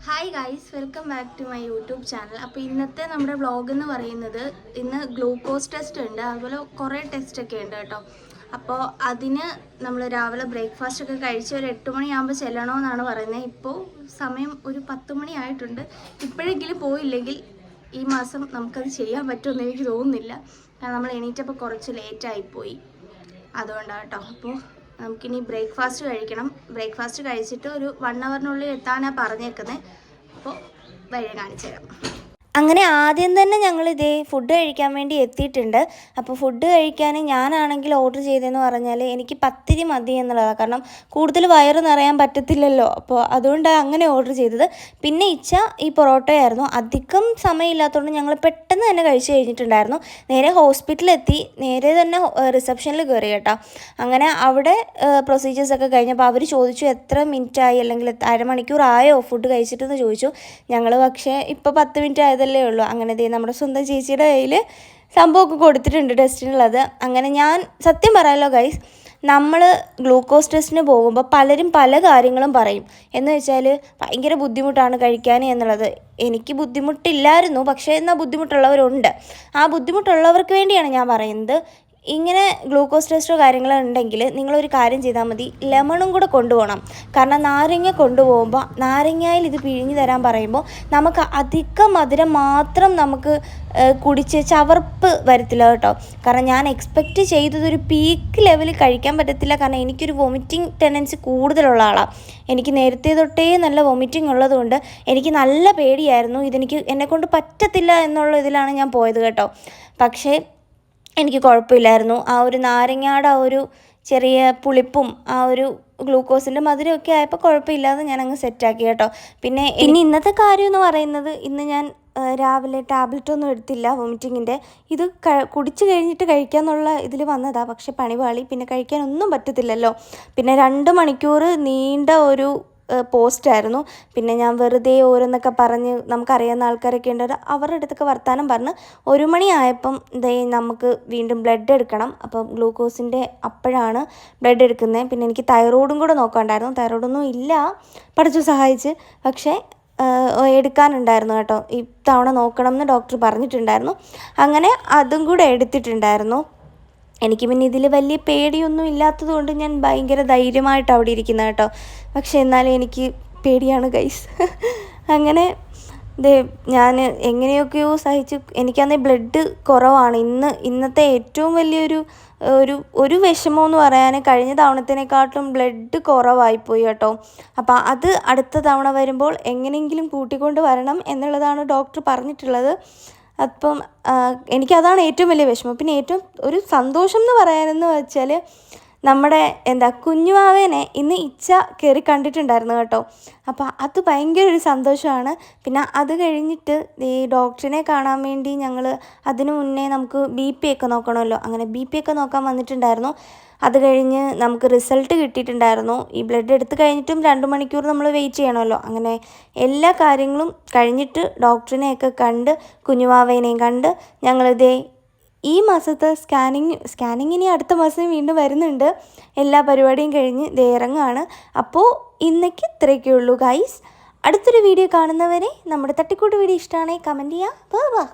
Hi guys, welcome back to my YouTube channel. അപ്പോൾ ഇന്നത്തെ നമ്മുടെ വ്ളോഗ് എന്ന് പറയുന്നത്, ഇന്ന് ഗ്ലൂക്കോസ് ടെസ്റ്റ് ഉണ്ട്, അതുപോലെ കുറേ ടെസ്റ്റൊക്കെ ഉണ്ട് കേട്ടോ. അപ്പോൾ അതിന് നമ്മൾ രാവിലെ ബ്രേക്ക്ഫാസ്റ്റ് ഒക്കെ കഴിച്ച് ഒരു 8 മണിയാകുമ്പോൾ ചെല്ലണമെന്നാണ് പറയുന്നത്. ഇപ്പോൾ സമയം ഒരു 10 മണി ആയിട്ടുണ്ട്. ഇപ്പോഴെങ്കിലും പോയില്ലെങ്കിൽ ഈ മാസം നമുക്കത് ചെയ്യാൻ പറ്റുമെന്ന് എനിക്ക് തോന്നുന്നില്ല. കാരണം നമ്മൾ എണീറ്റപ്പോൾ കുറച്ച് ലേറ്റായിപ്പോയി, അതുകൊണ്ടാണ് കേട്ടോ. അപ്പോൾ നമുക്കിനി ബ്രേക്ക്ഫാസ്റ്റ് കഴിക്കണം. ബ്രേക്ക്ഫാസ്റ്റ് കഴിച്ചിട്ട് ഒരു 1 അവറിനുള്ളിൽ എത്താനാണ് പറഞ്ഞേക്കുന്നത്. അപ്പോൾ വഴി കാണിച്ചു തരാം. അങ്ങനെ ആദ്യം തന്നെ ഞങ്ങളിതേ ഫുഡ് കഴിക്കാൻ വേണ്ടി എത്തിയിട്ടുണ്ട്. അപ്പോൾ ഫുഡ് കഴിക്കാൻ ഞാനാണെങ്കിൽ ഓർഡർ ചെയ്തതെന്ന് പറഞ്ഞാൽ എനിക്ക് പത്തിരി മതി എന്നുള്ളതാണ്. കാരണം കൂടുതൽ വയറ് നിറയാൻ പറ്റത്തില്ലല്ലോ, അപ്പോൾ അതുകൊണ്ടാണ് അങ്ങനെ ഓർഡർ ചെയ്തത്. പിന്നെ ഇച്ച ഈ പൊറോട്ടയായിരുന്നു. അധികം സമയമില്ലാത്തതുകൊണ്ട് ഞങ്ങൾ പെട്ടെന്ന് തന്നെ കഴിച്ച് കഴിഞ്ഞിട്ടുണ്ടായിരുന്നു. നേരെ ഹോസ്പിറ്റലിലെത്തി, നേരെ തന്നെ റിസപ്ഷനിൽ കയറി കേട്ടോ. അങ്ങനെ അവിടെ പ്രൊസീജിയേഴ്സൊക്കെ കഴിഞ്ഞപ്പോൾ അവർ ചോദിച്ചു എത്ര മിനിറ്റായി, അല്ലെങ്കിൽ അരമണിക്കൂറായോ ഫുഡ് കഴിച്ചിട്ടെന്ന് ചോദിച്ചു. ഞങ്ങൾ പക്ഷേ ഇപ്പോൾ 10 മിനിറ്റ് ആയതല്ലേ ഉള്ളൂ. അങ്ങനെ നമ്മുടെ സ്വന്തം ചേച്ചിയുടെ കയ്യിൽ സംഭവമൊക്കെ കൊടുത്തിട്ടുണ്ട് ടെസ്റ്റിനുള്ളത്. അങ്ങനെ ഞാൻ സത്യം പറയാമല്ലോ ഗൈസ്, നമ്മൾ ഗ്ലൂക്കോസ് ടെസ്റ്റിന് പോകുമ്പോൾ പലരും പല കാര്യങ്ങളും പറയും. എന്ന് വെച്ചാൽ ഭയങ്കര ബുദ്ധിമുട്ടാണ് കഴിക്കാൻ എന്നുള്ളത്. എനിക്ക് ബുദ്ധിമുട്ടില്ലായിരുന്നു, പക്ഷേ എന്നാൽ ബുദ്ധിമുട്ടുള്ളവരുണ്ട്. ആ ബുദ്ധിമുട്ടുള്ളവർക്ക് വേണ്ടിയാണ് ഞാൻ പറയുന്നത്. ഇങ്ങനെ ഗ്ലൂക്കോസ് ടെസ്റ്റോ കാര്യങ്ങളോ ഉണ്ടെങ്കിൽ നിങ്ങളൊരു കാര്യം ചെയ്താൽ മതി, ലെമണും കൂടെ കൊണ്ടുപോകണം. കാരണം നാരങ്ങ കൊണ്ടുപോകുമ്പോൾ നാരങ്ങയിൽ ഇത് പിഴിഞ്ഞ് തരാൻ പറയുമ്പോൾ നമുക്ക് അധികം മധുരം മാത്രം നമുക്ക് കുടിച്ച് ചവർപ്പ് വരത്തില്ല കേട്ടോ. കാരണം ഞാൻ എക്സ്പെക്റ്റ് ചെയ്തതൊരു പീക്ക് ലെവലിൽ കഴിക്കാൻ പറ്റത്തില്ല. കാരണം എനിക്കൊരു വൊമിറ്റിംഗ് ടെൻഡൻസി കൂടുതലുള്ള ആളാണ്. എനിക്ക് നേരത്തെ തൊട്ടേ നല്ല വൊമിറ്റിംഗ് ഉള്ളതുകൊണ്ട് എനിക്ക് നല്ല പേടിയായിരുന്നു. ഇതെനിക്ക് എന്നെക്കൊണ്ട് പറ്റത്തില്ല എന്നുള്ള ഇതിലാണ് ഞാൻ പോയത് കേട്ടോ. പക്ഷേ എനിക്ക് കുഴപ്പമില്ലായിരുന്നു. ആ ഒരു നാരങ്ങയുടെ ആ ഒരു ചെറിയ പുളിപ്പും ആ ഒരു ഗ്ലൂക്കോസിൻ്റെ മധുരമൊക്കെ ആയപ്പോൾ കുഴപ്പമില്ലാതെ ഞാൻ അങ്ങ് സെറ്റാക്കി കേട്ടോ. പിന്നെ ഇന്നത്തെ കാര്യം എന്ന് പറയുന്നത്, ഇന്ന് ഞാൻ രാവിലെ ടാബ്ലറ്റൊന്നും എടുത്തില്ല വോമിറ്റിങ്ങിൻ്റെ. ഇത് കുടിച്ച് കഴിഞ്ഞിട്ട് കഴിക്കാമെന്നുള്ള ഇതിൽ വന്നതാണ്. പക്ഷെ പണിപാളി, പിന്നെ കഴിക്കാനൊന്നും പറ്റത്തില്ലല്ലോ. പിന്നെ 2 മണിക്കൂർ നീണ്ട ഒരു പോസ്റ്റായിരുന്നു. പിന്നെ ഞാൻ വെറുതെ ഓരോന്നൊക്കെ പറഞ്ഞ്, നമുക്കറിയാവുന്ന ആൾക്കാരൊക്കെ ഉണ്ട്, അവരുടെ അടുത്തൊക്കെ വർത്താനം പറഞ്ഞ് 1 മണി ആയപ്പം നമുക്ക് വീണ്ടും ബ്ലഡ് എടുക്കണം. അപ്പം ഗ്ലൂക്കോസിൻ്റെ അപ്പോഴാണ് ബ്ലഡ് എടുക്കുന്നത്. പിന്നെ എനിക്ക് തൈറോയിഡും കൂടെ നോക്കാണ്ടായിരുന്നു. തൈറോയിഡൊന്നും ഇല്ല, പഠിച്ചു സഹായിച്ച്, പക്ഷേ എടുക്കാനുണ്ടായിരുന്നു കേട്ടോ. ഇത്തവണ നോക്കണം എന്ന് ഡോക്ടർ പറഞ്ഞിട്ടുണ്ടായിരുന്നു. അങ്ങനെ അതും കൂടെ എടുത്തിട്ടുണ്ടായിരുന്നു. എനിക്ക് പിന്നെ ഇതിൽ വലിയ പേടിയൊന്നും ഇല്ലാത്തത് കൊണ്ട് ഞാൻ ഭയങ്കര ധൈര്യമായിട്ട് അവിടെ ഇരിക്കുന്നത് കേട്ടോ. പക്ഷേ എന്നാലും എനിക്ക് പേടിയാണ് ഗൈസ്. അങ്ങനെ ഞാൻ എങ്ങനെയൊക്കെയോ സഹിച്ച്, എനിക്കന്ന് ബ്ലഡ് കുറവാണ്. ഇന്നത്തെ ഏറ്റവും വലിയൊരു ഒരു വിഷമമെന്ന് പറയാൻ, കഴിഞ്ഞ തവണത്തിനെക്കാട്ടും ബ്ലഡ് കുറവായിപ്പോയി കേട്ടോ. അപ്പോൾ അത് അടുത്ത തവണ വരുമ്പോൾ എങ്ങനെയെങ്കിലും കൂട്ടിക്കൊണ്ട് വരണം എന്നുള്ളതാണ് ഡോക്ടർ പറഞ്ഞിട്ടുള്ളത്. അപ്പം എനിക്കതാണ് ഏറ്റവും വലിയ വിഷമം. പിന്നെ ഏറ്റവും ഒരു സന്തോഷം എന്ന് പറയാനെന്ന് വെച്ചാൽ, നമ്മുടെ കുഞ്ഞുവാവേനെ ഇന്ന് ഇച്ച കയറി കണ്ടിട്ടുണ്ടായിരുന്നു കേട്ടോ. അപ്പോൾ അത് ഭയങ്കര ഒരു സന്തോഷമാണ്. പിന്നെ അത് കഴിഞ്ഞിട്ട് ഈ ഡോക്ടറിനെ കാണാൻ വേണ്ടി ഞങ്ങൾ അതിനു മുന്നേ നമുക്ക് BP ഒക്കെ നോക്കണമല്ലോ. അങ്ങനെ BP ഒക്കെ നോക്കാൻ വന്നിട്ടുണ്ടായിരുന്നു. അത് കഴിഞ്ഞ് നമുക്ക് റിസൾട്ട് കിട്ടിയിട്ടുണ്ടായിരുന്നു. ഈ ബ്ലഡ് എടുത്ത് കഴിഞ്ഞിട്ടും 2 മണിക്കൂർ നമ്മൾ വെയിറ്റ് ചെയ്യണമല്ലോ. അങ്ങനെ എല്ലാ കാര്യങ്ങളും കഴിഞ്ഞിട്ട് ഡോക്ടറിനെയൊക്കെ കണ്ട് കുഞ്ഞുവാവേനെയും കണ്ട് ഞങ്ങളിതേ ഈ മാസത്തെ സ്കാനിങ്ങിന് അടുത്ത മാസം വീണ്ടും വരുന്നുണ്ട്. എല്ലാ പരിപാടിയും കഴിഞ്ഞ് ഇറങ്ങുകയാണ്. അപ്പോൾ ഇന്നേക്ക് ഇത്രയൊക്കെ ഉള്ളൂ ഗൈസ്. അടുത്തൊരു വീഡിയോ കാണുന്നവരെ, നമ്മുടെ തട്ടിക്കൂട്ട് വീഡിയോ ഇഷ്ടമാണെങ്കിൽ കമൻറ്റ് ചെയ്യുക. ബൈ.